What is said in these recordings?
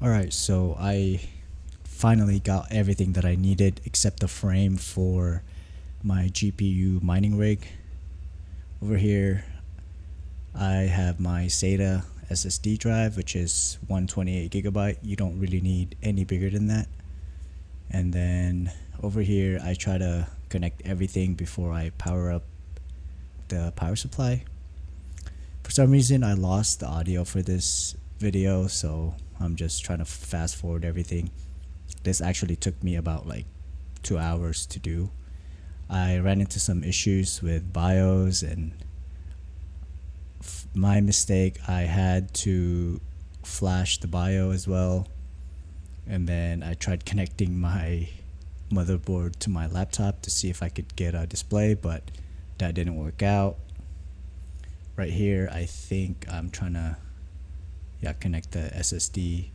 Alright, so I finally got everything that I needed except the frame for my GPU mining rig. Over here, I have my SATA SSD drive, which is 128 gigabyte. You don't really need any bigger than that. And then over here, I try to connect everything before I power up the power supply. For some reason, I lost the audio for this video, so I'm just trying to fast forward everything. This actually took me about like 2 hours to do. I ran into some issues with BIOS, and my mistake, I had to flash the BIOS as well. And then I tried connecting my motherboard to my laptop to see if I could get a display, but that didn't work out. Right here, I think I'm trying to connect the SSD.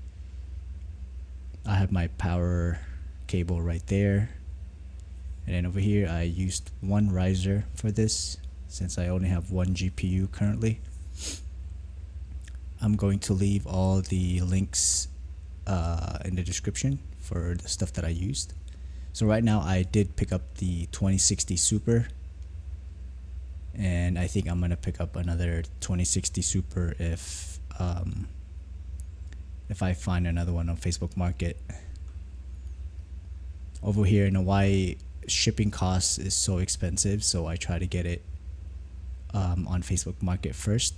I have my power cable right there. And then over here, I used one riser for this since I only have one GPU currently. I'm going to leave all the links in the description for the stuff that I used. So right now I did pick up the 2060 Super, and I think I'm gonna pick up another 2060 Super if I find another one on Facebook Market. Over here in Hawaii, shipping costs is so expensive, so I try to get it on Facebook Market first.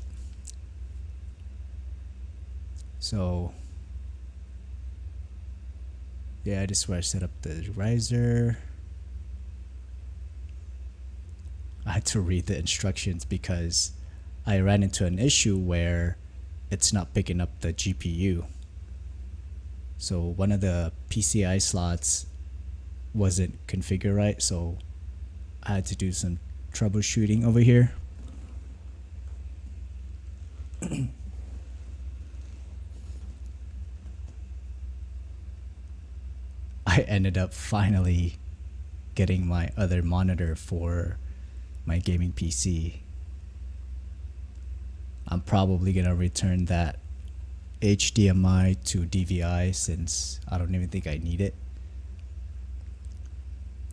So yeah, this is where I set up the riser. I had to read the instructions because I ran into an issue where it's not picking up the GPU. So one of the PCI slots wasn't configured right, so I had to do some troubleshooting over here. I ended up finally getting my other monitor for my gaming PC. I'm probably gonna return that HDMI to DVI since I don't even think I need it.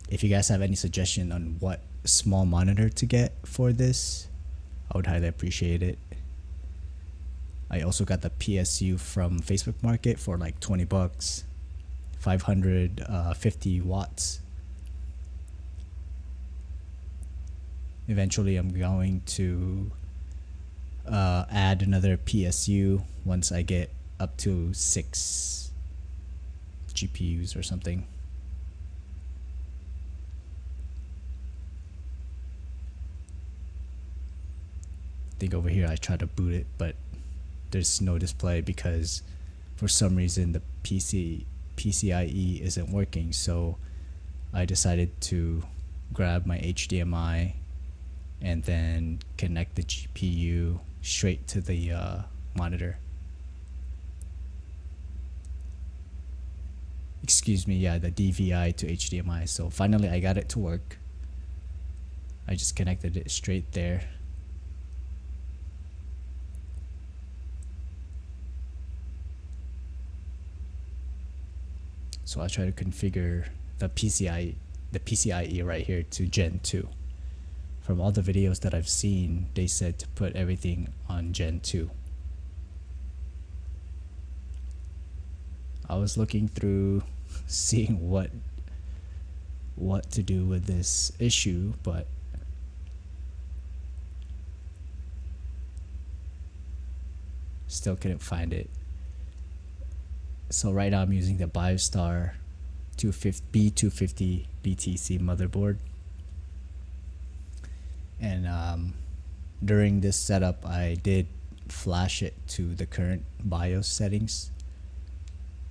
If you guys have any suggestion on what small monitor to get for this, I would highly appreciate it. I also got the PSU from Facebook Market for like 20 bucks, 550 watts. Eventually I'm going to add another PSU once I get up to 6 GPUs or something. I think over here I try to boot it, but there's no display because for some reason the PCIe isn't working, so I decided to grab my HDMI and then connect the GPU straight to the monitor. Excuse me, yeah, the DVI to HDMI. So finally I got it to work. I just connected it straight there. So I try to configure the PCIe right here to Gen 2. From all the videos that I've seen, they said to put everything on Gen 2. I was looking through seeing what to do with this issue, but still couldn't find it. So right now I'm using the BioStar B250 BTC motherboard, and during this setup I did flash it to the current BIOS settings,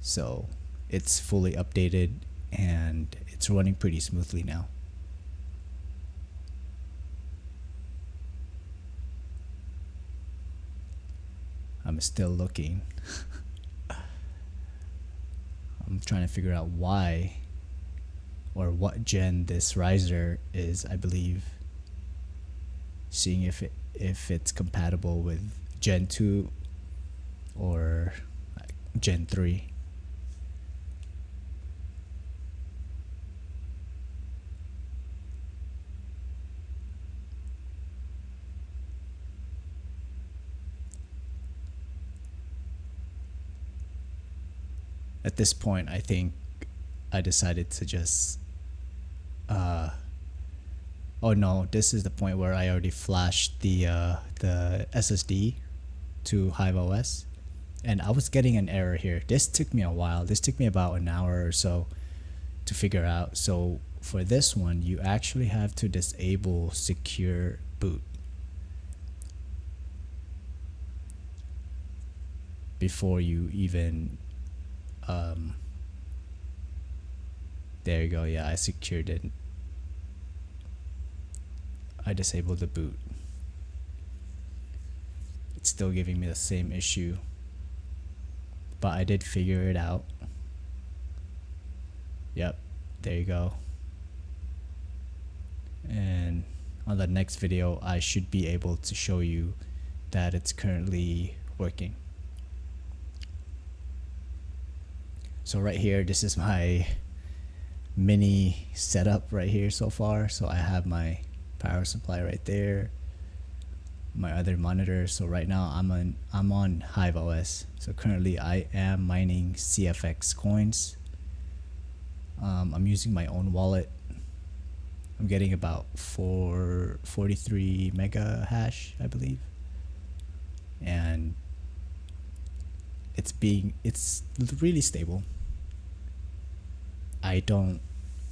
so it's fully updated and it's running pretty smoothly now. I'm still looking. I'm trying to figure out why or what gen this riser is, I believe. Seeing if it's compatible with Gen 2 or Gen 3. at this point, I think I decided to just oh no, this is the point where I already flashed the SSD to HiveOS, and I was getting an error here. This took me a while. This took me about an hour or so to figure out. So for this one, you actually have to disable secure boot before you even there you go. Yeah, I secured it. I disabled the boot. It's still giving me the same issue, but I did figure it out. Yep, there you go. And on the next video, I should be able to show you that it's currently working. So right here, this is my mini setup right here so far. So I have my power supply right there, my other monitor. So right now I'm on HiveOS. So currently I am mining CFX coins. I'm using my own wallet. I'm getting about 443 mega hash, I believe, and it's really stable. I don't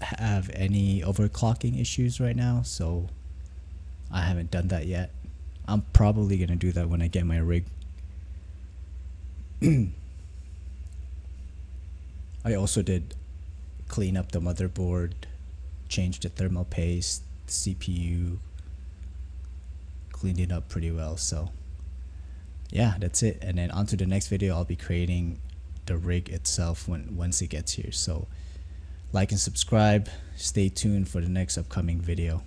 have any overclocking issues right now, so I haven't done that yet. I'm probably gonna do that when I get my rig. I also did clean up the motherboard, change the thermal paste, CPU, cleaned it up pretty well. So yeah, that's it. And then on to the next video, I'll be creating the rig itself once it gets here. So like and subscribe, stay tuned for the next upcoming video.